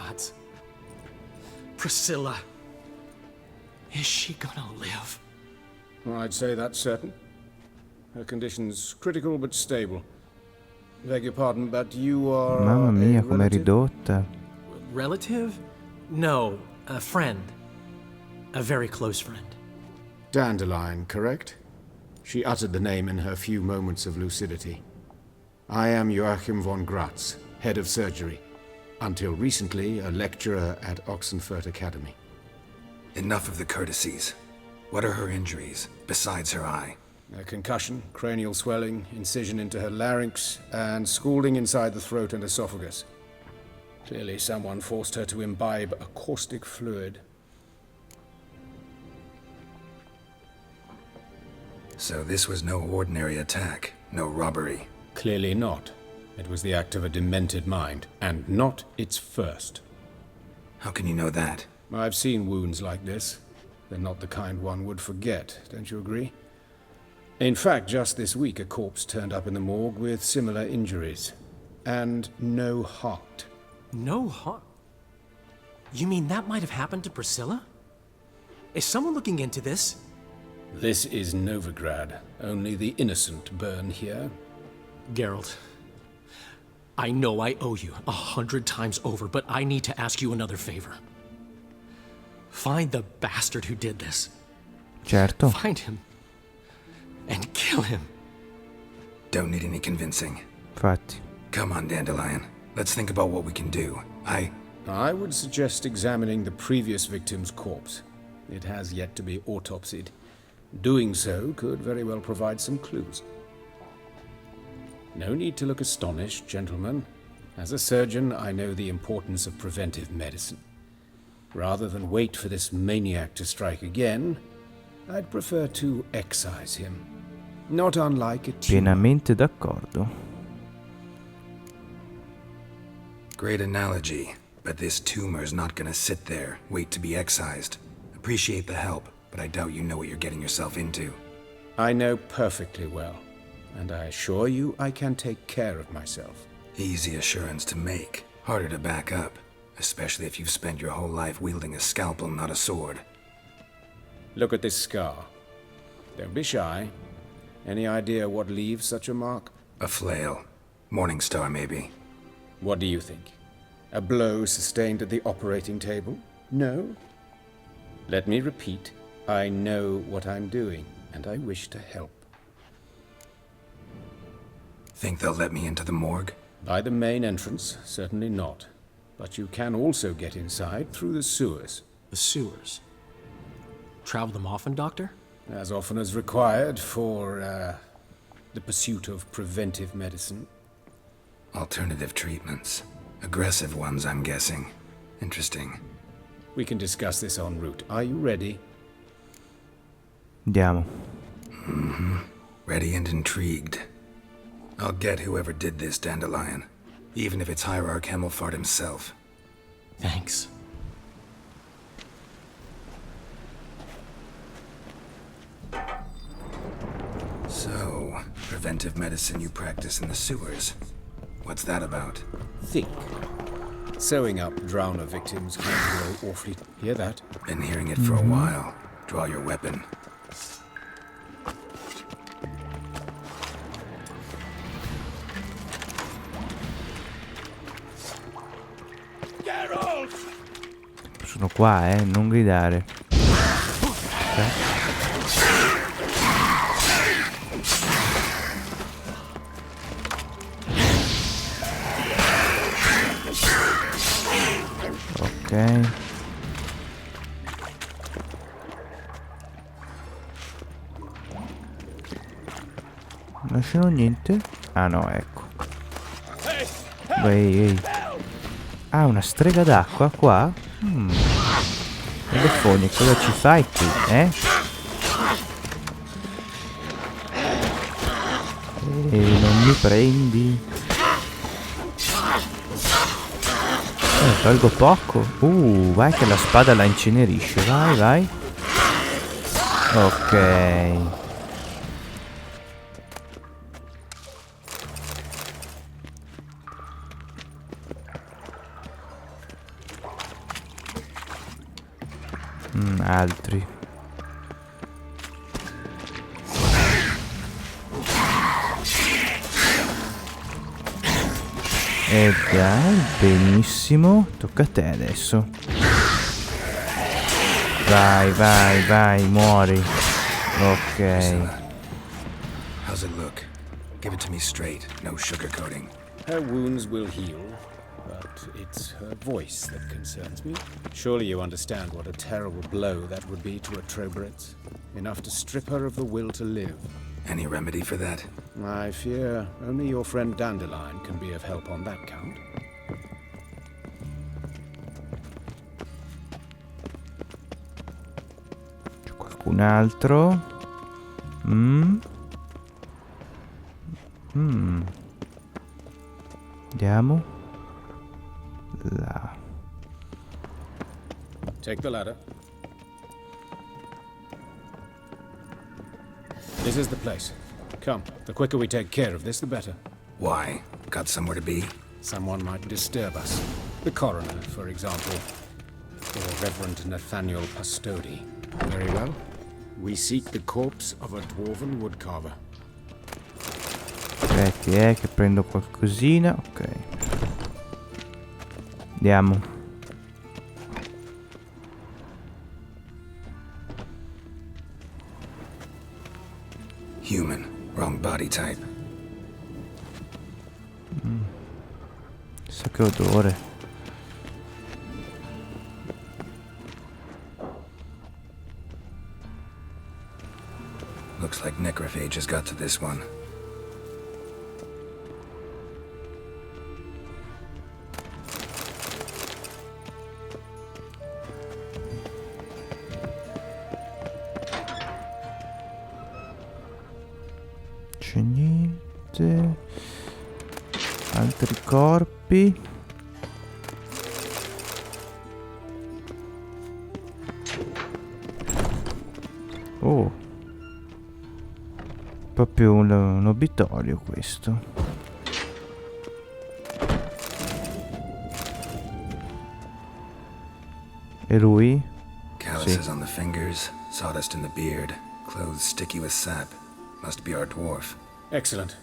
gods. Priscilla. Is she gonna live? I'd say that's certain. Her condition's critical but stable. Beg your pardon, but you are... Mamma mia, com'è relative? ridotta. Relative? No, a friend. A very close friend. Dandelion, correct? She uttered the name in her few moments of lucidity. I am Joachim von Gratz, head of surgery. Until recently, a lecturer at Oxenfurt Academy. Enough of the courtesies. What are her injuries, besides her eye? A concussion, cranial swelling, incision into her larynx, and scalding inside the throat and esophagus. Clearly someone forced her to imbibe a caustic fluid. So this was no ordinary attack, no robbery. Clearly not. It was the act of a demented mind, and not its first. How can you know that? I've seen wounds like this. They're not the kind one would forget, don't you agree? In fact, just this week a corpse turned up in the morgue with similar injuries. And no heart. No heart? You mean that might have happened to Priscilla? Is someone looking into this? This is Novigrad. Only the innocent burn here. Geralt, I know I owe you 100 times over, but I need to ask you another favor. Find the bastard who did this. Certo. Find him. And kill him. Don't need any convincing. Infatti. Come on, Dandelion. Let's think about what we can do. I would suggest examining the previous victim's corpse. It has yet to be autopsied. Doing so could very well provide some clues. No need to look astonished, gentlemen. As a surgeon, I know the importance of preventive medicine. Rather than wait for this maniac to strike again, I'd prefer to excise him. Not unlike a tumor. Pienamente d'accordo. Great analogy, but this tumor's not gonna sit there, wait to be excised. Appreciate the help, but I doubt you know what you're getting yourself into. I know perfectly well, and I assure you I can take care of myself. Easy assurance to make, harder to back up, especially if you've spent your whole life wielding a scalpel, not a sword. Look at this scar. Don't be shy. Any idea what leaves such a mark? A flail. Morning star, maybe. What do you think? A blow sustained at the operating table? No? Let me repeat. I know what I'm doing, and I wish to help. Think they'll let me into the morgue? By the main entrance, certainly not. But you can also get inside through the sewers. The sewers. Travel them often, Doctor? As often as required for, the pursuit of preventive medicine. Alternative treatments. Aggressive ones, I'm guessing. Interesting. We can discuss this en route. Are you ready? Andiamo. Ready and intrigued. I'll get whoever did this, Dandelion. Even if it's Hierarch Hemmelfart himself. Thanks. So, preventive medicine you practice in the sewers. What's that about? Think. Sewing up drowner victims can grow awfully... Hear that? Been hearing it for a while. Draw your weapon. Sono qua, non gridare. Ok. Non c'è niente? Ah no, ecco. Ehi. Ah, una strega d'acqua qua? Telefoni, cosa ci fai qui, non mi prendi. Tolgo poco. Vai che la spada la incenerisce. Vai, vai. Ok. Altri. E dai, benissimo. Tocca a te adesso. Vai, vai, vai, muori. Ok. How's it look? Give it to me straight, no sugarcoating. Her wounds will heal, but it's her voice that concerns me. Surely you understand what a terrible blow that would be to a Trobritz. Enough to strip her of the will to live. Any remedy for that? I fear only your friend Dandelion can be of help on that count. C'è qualcun altro? Andiamo. Là. Take the ladder. This is the place. Come, the quicker we take care of this, the better. Why? Got somewhere to be? Someone might disturb us. The coroner, for example. Or Reverend Nathaniel Pastodi. Very well. We seek the corpse of a dwarven woodcarver. Aspetti, che prendo qualcosina. Ok. Andiamo. Human. Wrong body type. Sa che odore. Looks like necrophages got to this one. C'è niente. Altri corpi. Oh. Proprio un obitorio questo. E lui? Calluses on the fingers, sawdust in the beard, clothes sticky with sap. Must be our dwarf. Excellent.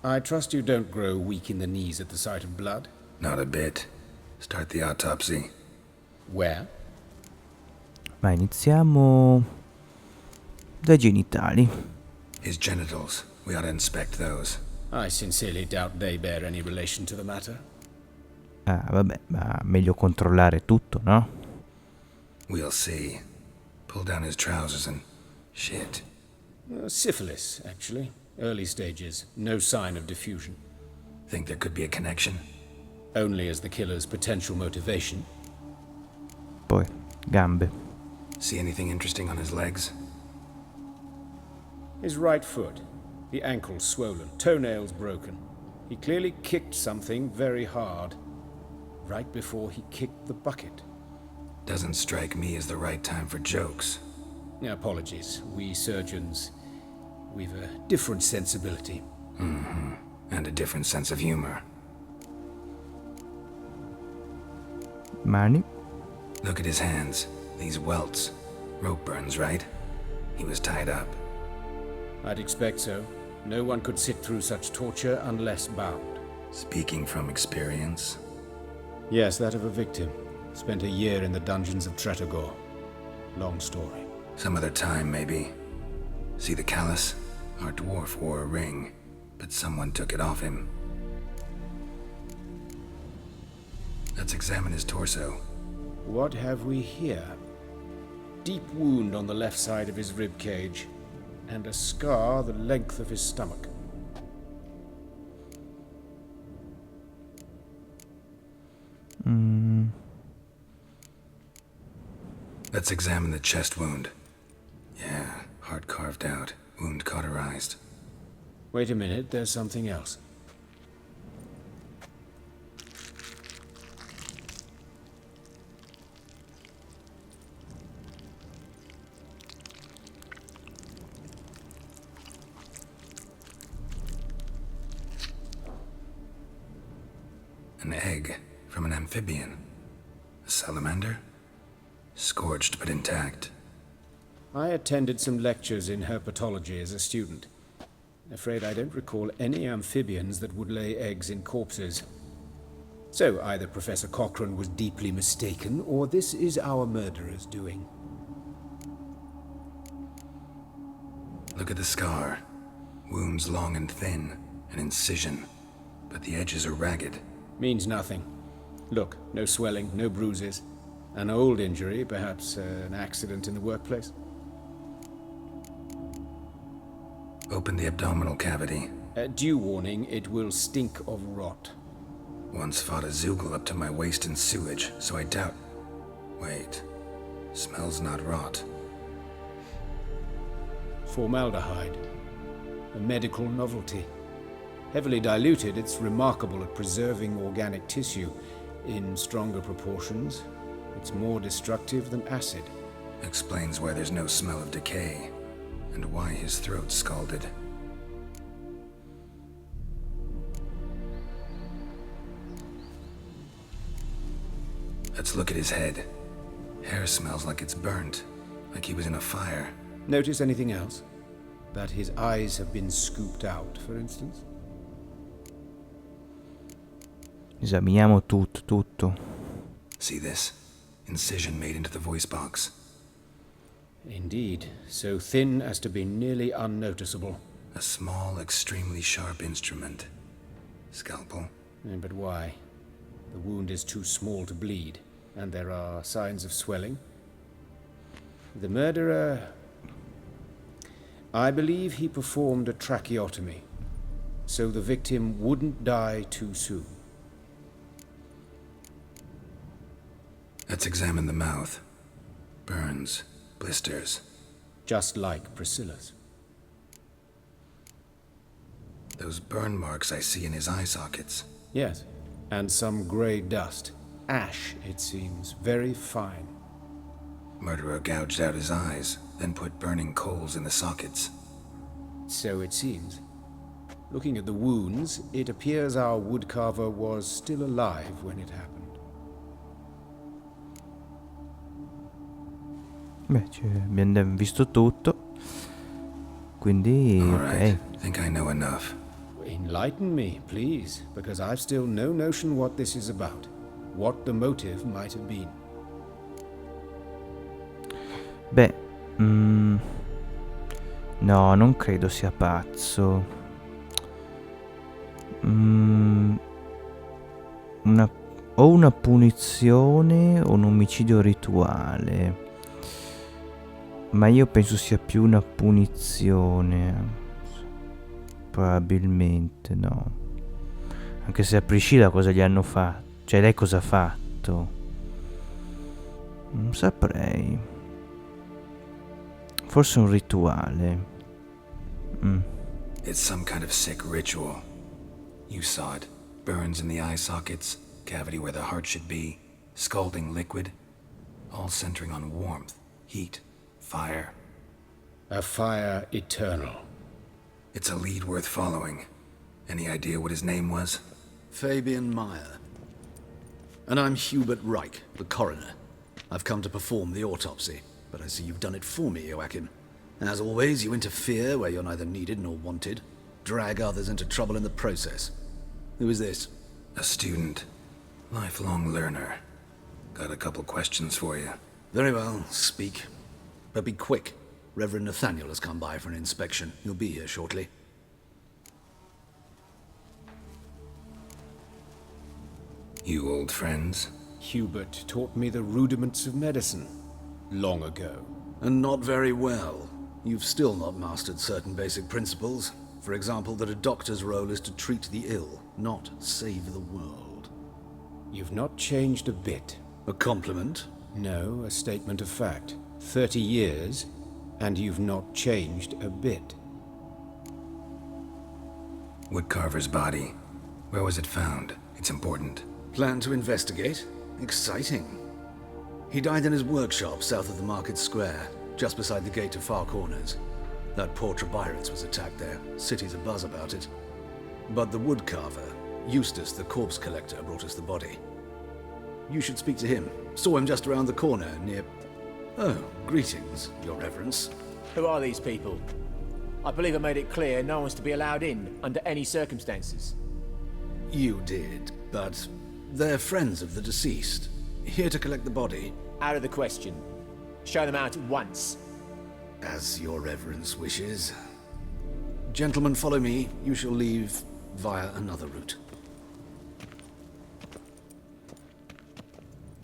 I trust you don't grow weak in the knees at the sight of blood? Not a bit. Start the autopsy. Where? Ma iniziamo dai genitali. His genitals. We ought to inspect those. I sincerely doubt they bear any relation to the matter. Ah, vabbè, ma meglio controllare tutto, no? We'll see. Pull down his trousers and... shit. Syphilis, actually. Early stages. No sign of diffusion. Think there could be a connection? Only as the killer's potential motivation. Poi, gambe. See anything interesting on his legs? His right foot. The ankle swollen. Toenails broken. He clearly kicked something very hard. Right before he kicked the bucket. Doesn't strike me as the right time for jokes. Apologies. We surgeons... we've a different sensibility. Mm-hmm. And a different sense of humor. Mani. Look at his hands. These welts. Rope burns, right? He was tied up. I'd expect so. No one could sit through such torture unless bound. Speaking from experience? Yes, that of a victim. Spent a year in the dungeons of Tretogor. Long story. Some other time, maybe. See the callus? Our dwarf wore a ring, but someone took it off him. Let's examine his torso. What have we here? Deep wound on the left side of his rib cage, and a scar the length of his stomach. Let's examine the chest wound. Yeah, heart carved out, wound cauterized. Wait a minute, there's something else. An egg from an amphibian. A salamander? Scorched but intact. I attended some lectures in herpetology as a student. Afraid I don't recall any amphibians that would lay eggs in corpses. So either Professor Cochrane was deeply mistaken, or this is our murderer's doing. Look at the scar. Wounds long and thin, an incision. But the edges are ragged. Means nothing. Look, no swelling, no bruises. An old injury, perhaps an accident in the workplace. Open the abdominal cavity. Due warning, it will stink of rot. Once fought a Zoogle up to my waist in sewage, so I doubt... Wait. Smells not rot. Formaldehyde. A medical novelty. Heavily diluted, it's remarkable at preserving organic tissue. In stronger proportions, it's more destructive than acid. Explains why there's no smell of decay, and why his throat's scalded. Let's look at his head. Hair smells like it's burnt, like he was in a fire. Notice anything else? That his eyes have been scooped out, for instance? Esaminiamo tutto. See this? Incision made into the voice box. Indeed, so thin as to be nearly unnoticeable. A small, extremely sharp instrument. Scalpel. But why? The wound is too small to bleed, and there are signs of swelling. The murderer... I believe he performed a tracheotomy, so the victim wouldn't die too soon. Let's examine the mouth. Burns, blisters. Just like Priscilla's. Those burn marks I see in his eye sockets. Yes, and some grey dust. Ash, it seems, very fine. Murderer gouged out his eyes, then put burning coals in the sockets. So it seems. Looking at the wounds, it appears our woodcarver was still alive when it happened. Beh, abbiamo visto tutto. Quindi, All right. ok. Think I know enough. Enlighten me, please, because I've still no notion what this is about. What the motive might have been. Beh, no, non credo sia pazzo. O una punizione o un omicidio rituale. Ma io penso sia più una punizione. Probabilmente no. Anche se a Priscilla cosa gli hanno fatto? Cioè lei cosa ha fatto? Non saprei. Forse un rituale. It's some kind of sick ritual. You saw it. Burns in the eye sockets, cavity where the heart should be, scalding liquid, all centering on warmth, heat, fire. A fire eternal. It's a lead worth following. Any idea what his name was? Fabian Meyer. And I'm Hubert Reich, the coroner. I've come to perform the autopsy, but I see you've done it for me, Joachim. As always, you interfere where you're neither needed nor wanted, drag others into trouble in the process. Who is this? A student. Lifelong learner. Got a couple questions for you. Very well, speak. But be quick. Reverend Nathaniel has come by for an inspection. He'll be here shortly. You old friends? Hubert taught me the rudiments of medicine long ago. And not very well. You've still not mastered certain basic principles. For example, that a doctor's role is to treat the ill, not save the world. You've not changed a bit. A compliment? No, a statement of fact. 30 years, and you've not changed a bit. Woodcarver's body. Where was it found? It's important. Plan to investigate? Exciting. He died in his workshop south of the market square, just beside the gate to Far Corners. That poor Trebirets was attacked there. City's abuzz about it. But the woodcarver, Eustace the corpse collector, brought us the body. You should speak to him. Saw him just around the corner, near Oh, greetings, Your Reverence. Who are these people? I believe I made it clear no one's to be allowed in under any circumstances. You did, but they're friends of the deceased, here to collect the body. Out of the question. Show them out at once. As Your Reverence wishes. Gentlemen, follow me. You shall leave via another route.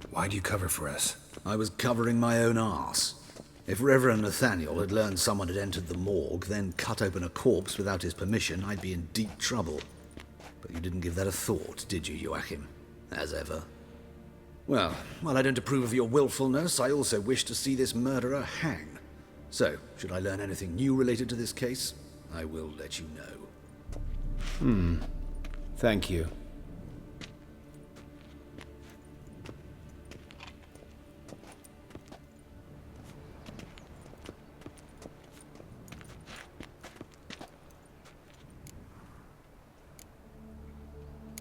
Why'd you cover for us? I was covering my own arse. If Reverend Nathaniel had learned someone had entered the morgue, then cut open a corpse without his permission, I'd be in deep trouble. But you didn't give that a thought, did you, Joachim? As ever. Well, while I don't approve of your willfulness, I also wish to see this murderer hang. So, should I learn anything new related to this case, I will let you know. Thank you.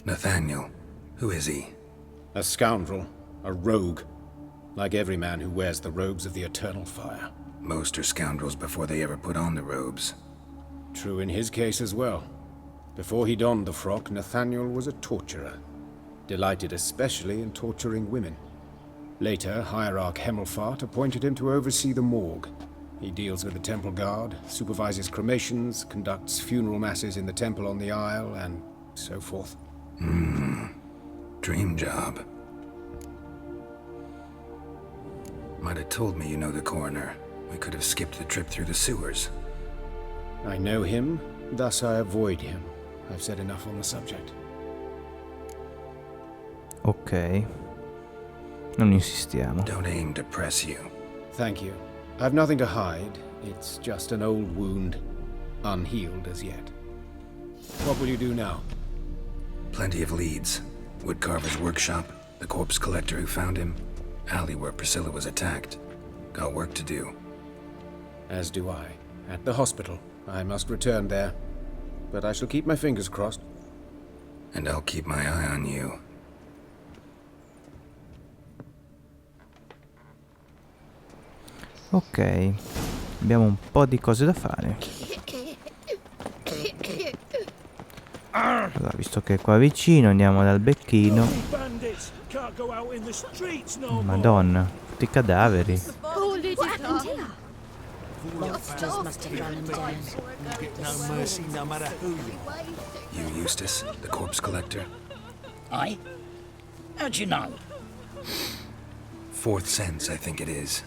Nathaniel. Who is he? A scoundrel. A rogue. Like every man who wears the robes of the eternal fire. Most are scoundrels before they ever put on the robes. True in his case as well. Before he donned the frock, Nathaniel was a torturer. Delighted especially in torturing women. Later, Hierarch Hemmelfart appointed him to oversee the morgue. He deals with the temple guard, supervises cremations, conducts funeral masses in the temple on the Isle, and so forth. Dream job. Might have told me you know the coroner. We could have skipped the trip through the sewers. I know him, thus I avoid him. I've said enough on the subject. Ok. Non insistiamo. Don't aim to press you. Thank you. I've nothing to hide. It's just an old wound, unhealed as yet. What will you do now? Plenty of leads. Woodcarver's workshop, the corpse collector who found him, alley where Priscilla was attacked. Got work to do. As do I. At the hospital. I must return there. But I shall keep my fingers crossed. And I'll keep my eye on you. Ok. Abbiamo un po' di cose da fare. Allora, visto che è qua vicino, andiamo dal becchino. Madonna, tutti i cadaveri. You, Eustace, the corpse collector? Aye? How'd you know? Fourth sense, I think it is.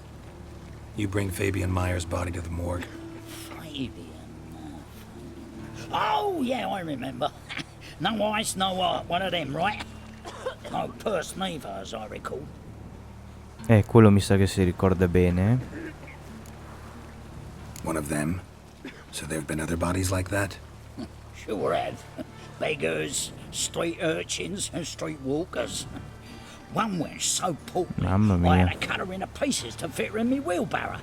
You bring Fabian Meyer's body to the morgue? Fabian. Oh, yeah, I remember. No eyes, no heart, one of them, right? No purse neither, as I recall. Quello mi sa che si ricorda bene. One of them? So there have been other bodies like that? Sure have. Beggars, street urchins, and street walkers. One went so portly, Mamma I mia. had to cut her into pieces to fit her in me wheelbarrow.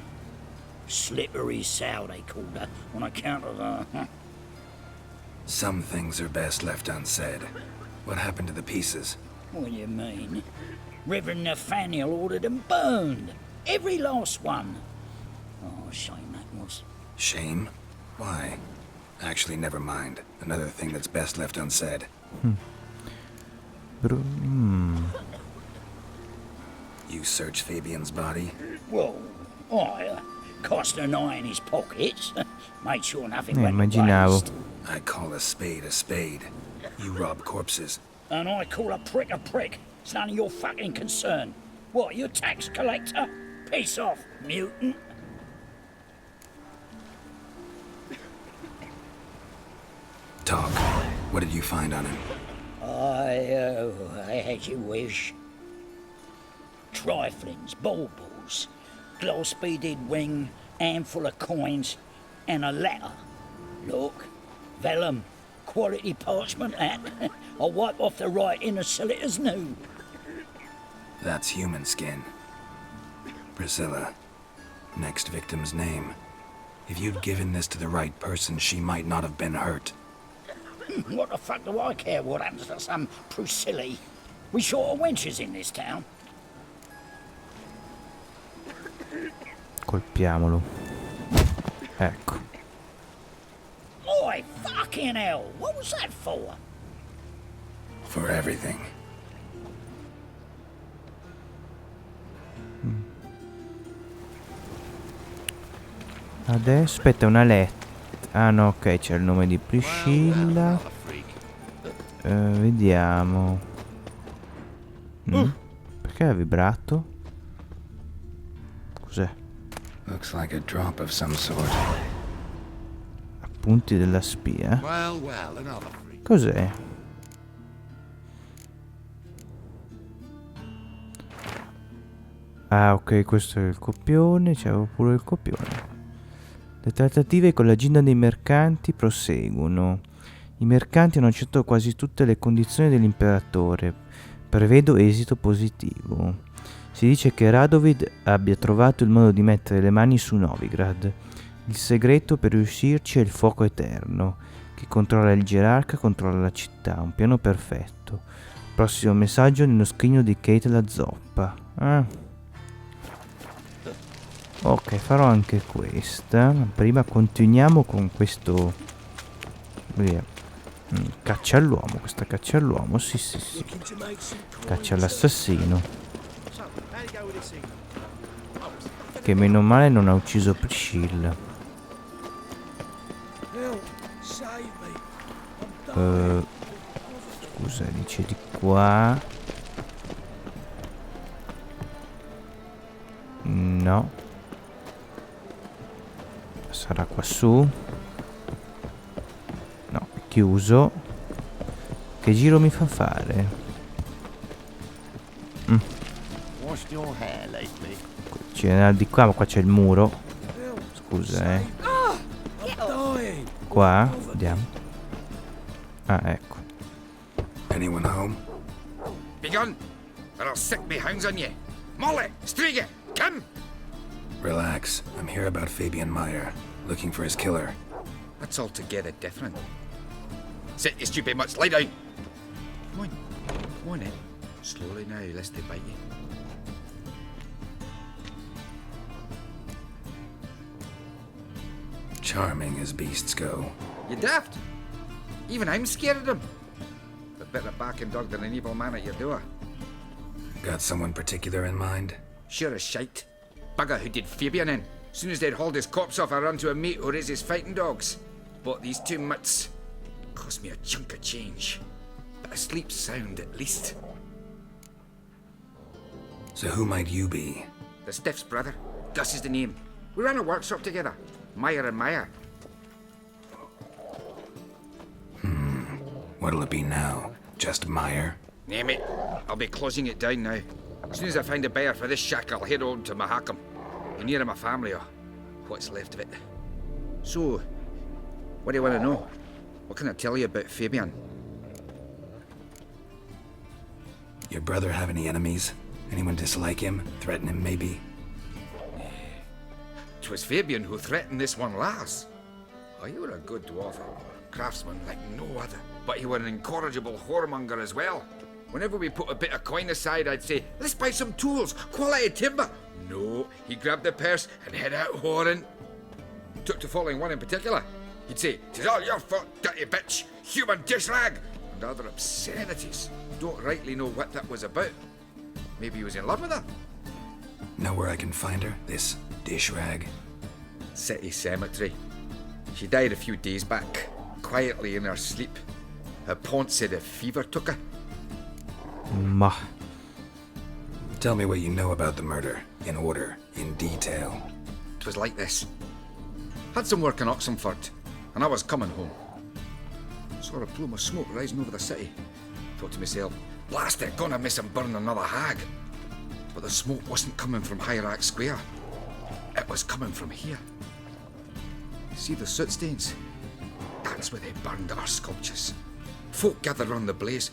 Slippery sow, they called her, on account of her. Some things are best left unsaid. What happened to the pieces? What do you mean? Reverend Nathaniel ordered them burned. Every last one. Oh, shame that was. Shame? Why? Actually, never mind. Another thing that's best left unsaid. You search Fabian's body? Well, I cast an eye in his pockets. Made sure nothing went to Immaginavo. waste. I call a spade a spade. You rob corpses. And I call a prick a prick. It's none of your fucking concern. What, you tax collector? Piss off, mutant. Talk. What did you find on him? As you wish. Triflings, baubles, glass-beaded ring, handful of coins, and a letter. Look, vellum, quality parchment that. I'll wipe off the writing and sell it as new. That's human skin. Priscilla. Next victim's name. If you'd given this to the right person, she might not have been hurt. What the fuck do I care what happens to some Priscilla? We short of wenches in this town. colpiamolo. Ecco. Oi, fucking hell! What was that for? For everything. Adesso aspetta, una lettera. Ah no, ok, c'è il nome di Priscilla. Vediamo. Perché ha vibrato? Cos'è? Looks like a drop of some sort. Appunti della spia. Cos'è? Ah ok, questo è il copione. C'avevo pure il copione. Le trattative con la ginda dei mercanti proseguono. I mercanti hanno accettato quasi tutte le condizioni dell'imperatore. Prevedo esito positivo. Si dice che Radovid abbia trovato il modo di mettere le mani su Novigrad. Il segreto per riuscirci è il fuoco eterno. Chi controlla il gerarca controlla la città. Un piano perfetto. Prossimo messaggio nello scrigno di Kate la zoppa. Ok, farò anche questa. Prima continuiamo con questo. Caccia all'uomo. Questa caccia all'uomo. Sì. Caccia all'assassino. Che meno male non ha ucciso Priscilla. Scusa, dice di qua. No. Sarà qua su. No, è chiuso. Che giro mi fa fare? Ci viene di qua, ma qua c'è il muro. Scusa, Qua, vediamo. Ah, ecco. Anyone home? Be gone, or I'll sick me hounds on you. Molly, Strige, come! Relax. I'm here about Fabian Meyer, looking for his killer. That's altogether different. Sit, you stupid mutts, lie down. Come on in. Slowly now, lest they bite you. Charming as beasts go. You daft? Even I'm scared of them. A better barking dog than an evil man at your door. Got someone particular in mind? Sure as shite. Bugger who did Fabian in. Soon as they'd hauled his corpse off, I run to a mate who raises fighting dogs. Bought these two mutts. Cost me a chunk of change. But I sleep sound at least. So who might you be? The Stiff's brother. Gus is the name. We ran a workshop together. Meyer and Meyer. What'll it be now? Just Meyer? Name it. I'll be closing it down now. As soon as I find a buyer for this shack, I'll head on to Mahakam. Be near my family, or what's left of it. So, what do you want to know? What can I tell you about Fabian? Your brother have any enemies? Anyone dislike him? Threaten him, maybe? 'Twas Fabian who threatened this one last. Oh, you were a good dwarf, craftsman like no other. But you were an incorrigible whoremonger as well. Whenever we put a bit of coin aside, I'd say, let's buy some tools, quality timber. No, he grabbed the purse and head out whoring. Took to following one in particular. He'd say, 'tis all your fault, dirty bitch, human dish rag, and other obscenities. Don't rightly know what that was about. Maybe he was in love with her. Know where I can find her? This dish rag? City cemetery. She died a few days back, quietly in her sleep. Her pont said a fever took her. Ma. Tell me what you know about the murder, in order, in detail. 'Twas like this. Had some work in Oxenford, and I was coming home. Saw a plume of smoke rising over the city. Thought to myself, blast it, gonna miss him burn another hag. But the smoke wasn't coming from Hierarch Square. It was coming from here. See the soot stains? That's where they burned our sculptures. Folk gathered round the blaze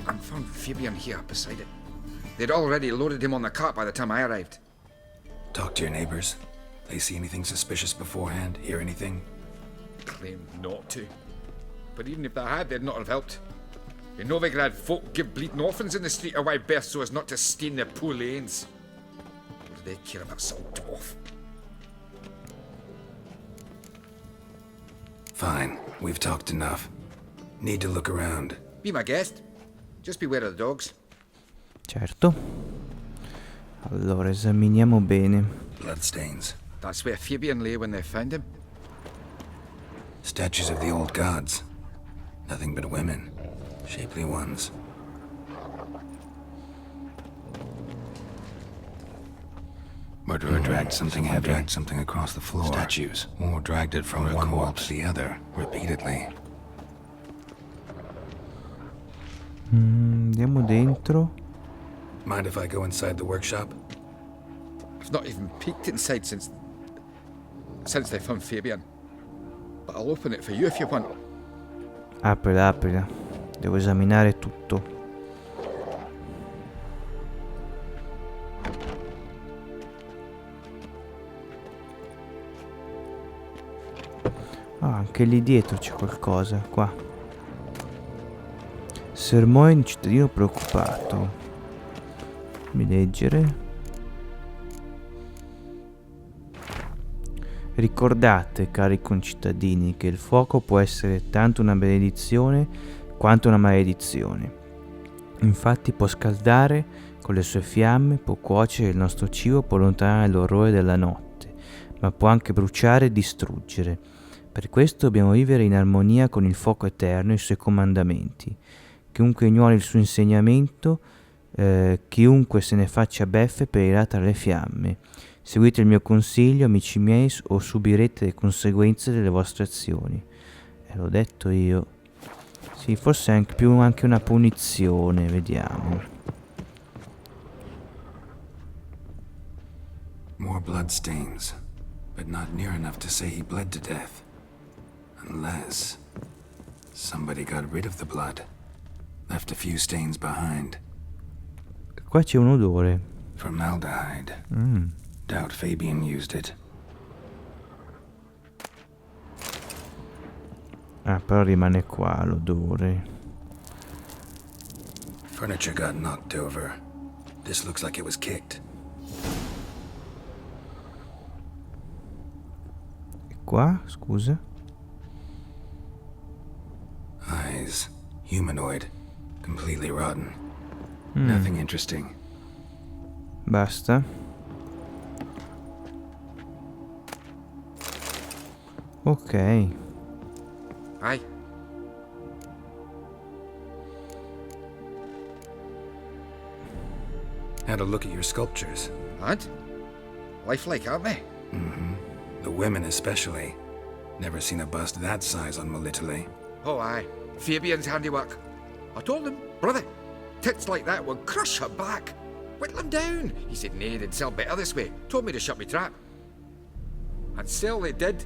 and found Fabian here beside it. They'd already loaded him on the cart by the time I arrived. Talk to your neighbors. They see anything suspicious beforehand? Hear anything? Claimed not to. But even if they had, they'd not have helped. In Novigrad, folk give bleeding orphans in the street a wide berth so as not to stain their poor lanes. What do they care about some dwarf? Fine, we've talked enough. Need to look around. Be my guest. Just beware of the dogs. Certo. Allora, esaminiamo bene. Bloodstains. That's where Fabian lay when they found him. Statues of the old gods. Nothing but women. Shapely ones. Murderer dragged something heavy. Dragged something across the floor. Statues. Or dragged it from one wall to the other, repeatedly. Andiamo dentro. Mind if I go inside the workshop? I've not even peeked inside since they found Fabian. But I'll open it for you if you want. Aprila, aprila. Devo esaminare tutto. Ah, anche lì dietro c'è qualcosa, qua. Sermone di cittadino preoccupato. Fammi leggere. Ricordate, cari concittadini, che il fuoco può essere tanto una benedizione quanto una maledizione. Infatti può scaldare con le sue fiamme, può cuocere il nostro cibo, può allontanare l'orrore della notte, ma può anche bruciare e distruggere. Per questo dobbiamo vivere in armonia con il fuoco eterno e i suoi comandamenti. Chiunque ignori il suo insegnamento, chiunque se ne faccia beffe perirà tra le fiamme. Seguite il mio consiglio, amici miei, o subirete le conseguenze delle vostre azioni. L'ho detto io. Sì, forse è anche una punizione, vediamo. More bloodstains, but not near enough to say he bled to death. Unless somebody got rid of the blood, left a few stains behind. Qua c'è un odore. Formaldehyde. Doubt Fabian used it. Ah, però rimane qua l'odore. Furniture got knocked over. This looks like it was kicked. E qua, scusa? Eyes. Humanoid. Completely rotten. Nothing interesting. Basta. Ok. Aye. Had a look at your sculptures. And? Lifelike, aren't they? The women especially. Never seen a bust that size on Melitele. Oh, aye. Fabian's handiwork. I told him, brother, tits like that will crush her back. Whittle him down. He said, nay, they'd sell better this way. Told me to shut me trap. And sell they did.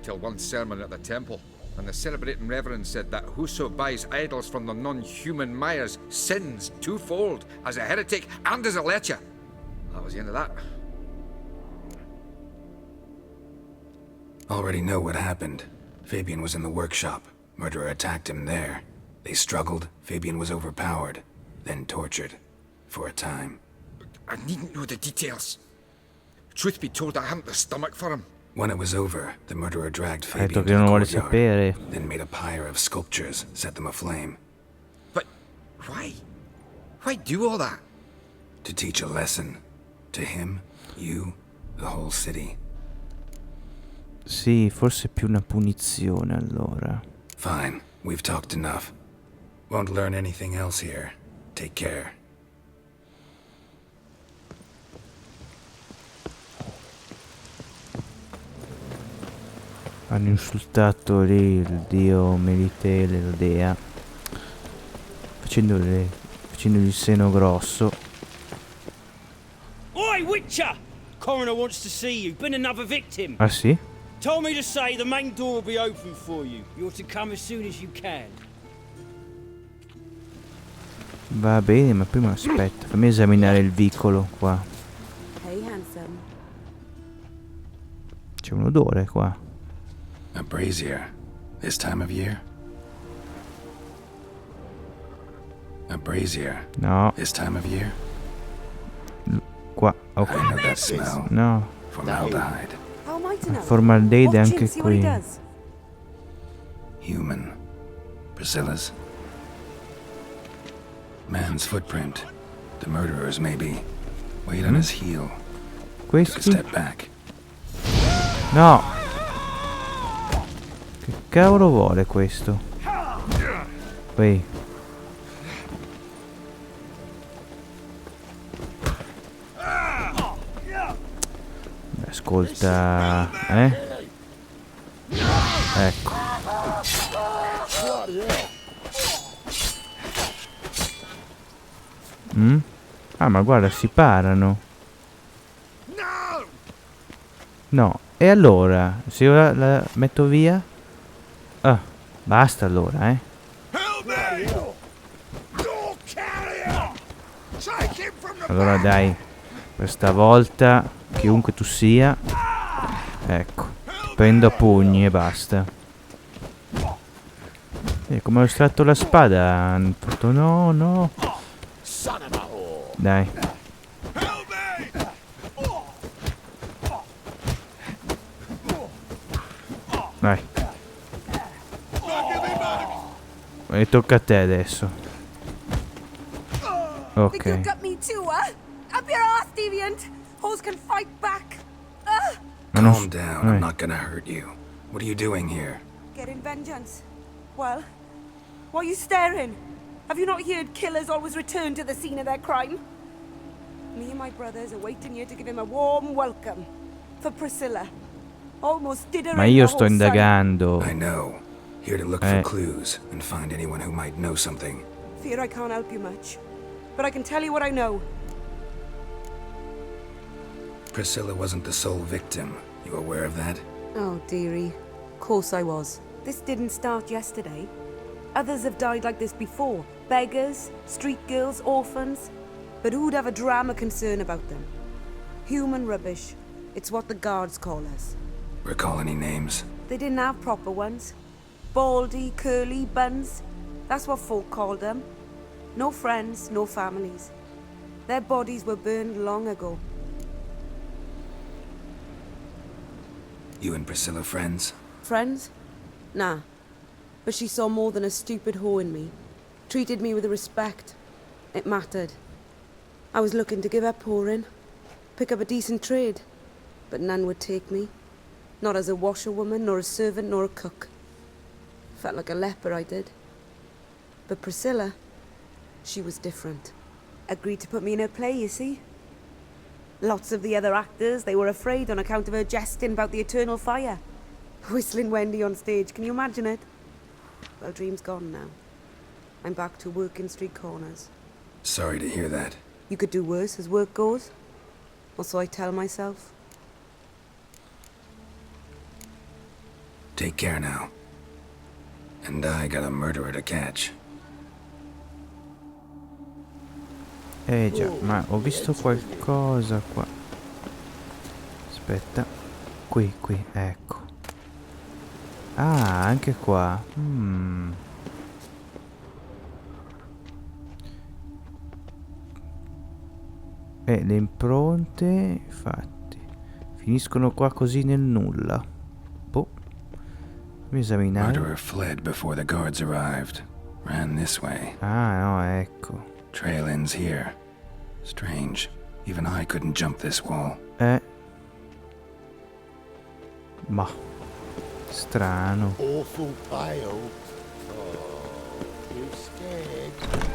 Till one sermon at the temple, and the celebrating reverend said that whoso buys idols from the non-human Myers sins twofold, as a heretic and as a lecher. That was the end of that. Already know what happened. Fabian was in the workshop. Murderer attacked him there. They struggled. Fabian was overpowered, then tortured. For a time. I needn't know the details. Truth be told, I haven't the stomach for him. When it was over, the murderer dragged Ha detto Fabian che to non the vuole courtyard, sapere. then made a pyre of sculptures, set them aflame. But why? Why do all that? To teach a lesson. To him, you, the whole city. Sì, forse è più una punizione allora. Fine, we've talked enough. Won't learn anything else here. Take care. Hanno insultato lì il dio Melitele, la dea, facendogli il seno grosso. Oi, Witcher! Coroner wants to see you. Been another victim. Ah sì? Told me to say the main door will be open for you. You're to come as soon as you can. Va bene, ma prima aspetta, fammi esaminare il vicolo qua. Hey, handsome. C'è un odore qua. A brazier. This time of year? A brazier. No, This time of year? qua, I ok. know that smell. No, Formaldehyde. How am I to know? formaldeide Watch him, anche see what he qui. does. Human. Priscilla's. Man's footprint. The murderer's maybe. Weight on his heel. Took a Questi? step back. No! Che cavolo vuole questo? Poi. Ascolta, Ecco. Ah, ma guarda, si parano. No, e allora? Se io la metto via? Ah, basta allora, Allora dai, questa volta, chiunque tu sia, ecco, ti prendo a pugni e basta. E come ho estratto la spada, hanno fatto no, no. Dai. Vai. E tocca a te adesso. Think you Ok. got me too, huh? Up your ass, deviant! Hoes can fight back! Ma non Calm s- down, I'm not gonna hurt you. What are you doing here? Getting vengeance. Well, why are you staring? Have you not heard killers always return to the scene of their crime? Me and my brothers are waiting here to give him a warm welcome. For Priscilla. Almost did her Ma in io the sto whole side. indagando. I know. Here to look for clues and find anyone who might know something. Fear I can't help you much. But I can tell you what I know. Priscilla wasn't the sole victim. You aware of that? Oh, dearie. Of course I was. This didn't start yesterday. Others have died like this before. Beggars, street girls, orphans. But who'd have a drama concern about them? Human rubbish. It's what the guards call us. Recall any names? They didn't have proper ones. Baldy, curly, buns. That's what folk called them. No friends, no families. Their bodies were burned long ago. You and Priscilla friends? Friends? Nah. But she saw more than a stupid whore in me. Treated me with respect. It mattered. I was looking to give up whoring. Pick up a decent trade. But none would take me. Not as a washerwoman, nor a servant, nor a cook. Felt like a leper, I did. But Priscilla, she was different. Agreed to put me in her play, you see. Lots of the other actors, they were afraid on account of her jesting about the eternal fire. Whistling Wendy on stage, can you imagine it? Well, dream's gone now. I'm back to working street corners. Sorry to hear that. You could do worse as work goes. Or so I tell myself. Take care now. And I got a murderer to catch. Già, ma ho visto qualcosa qua. Aspetta. Qui, ecco. Ah, anche qua. Le impronte, infatti, finiscono qua così nel nulla. Boh. Fammi esaminare. Murderer fled before the guards arrived. Ran this way. Ah, no, ecco. Trail ends here. Strange. Even I couldn't jump this wall. Ma strano. Awful pale. Oh, you scared?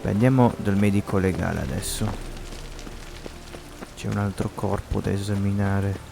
Beh, andiamo dal medico legale adesso. C'è un altro corpo da esaminare.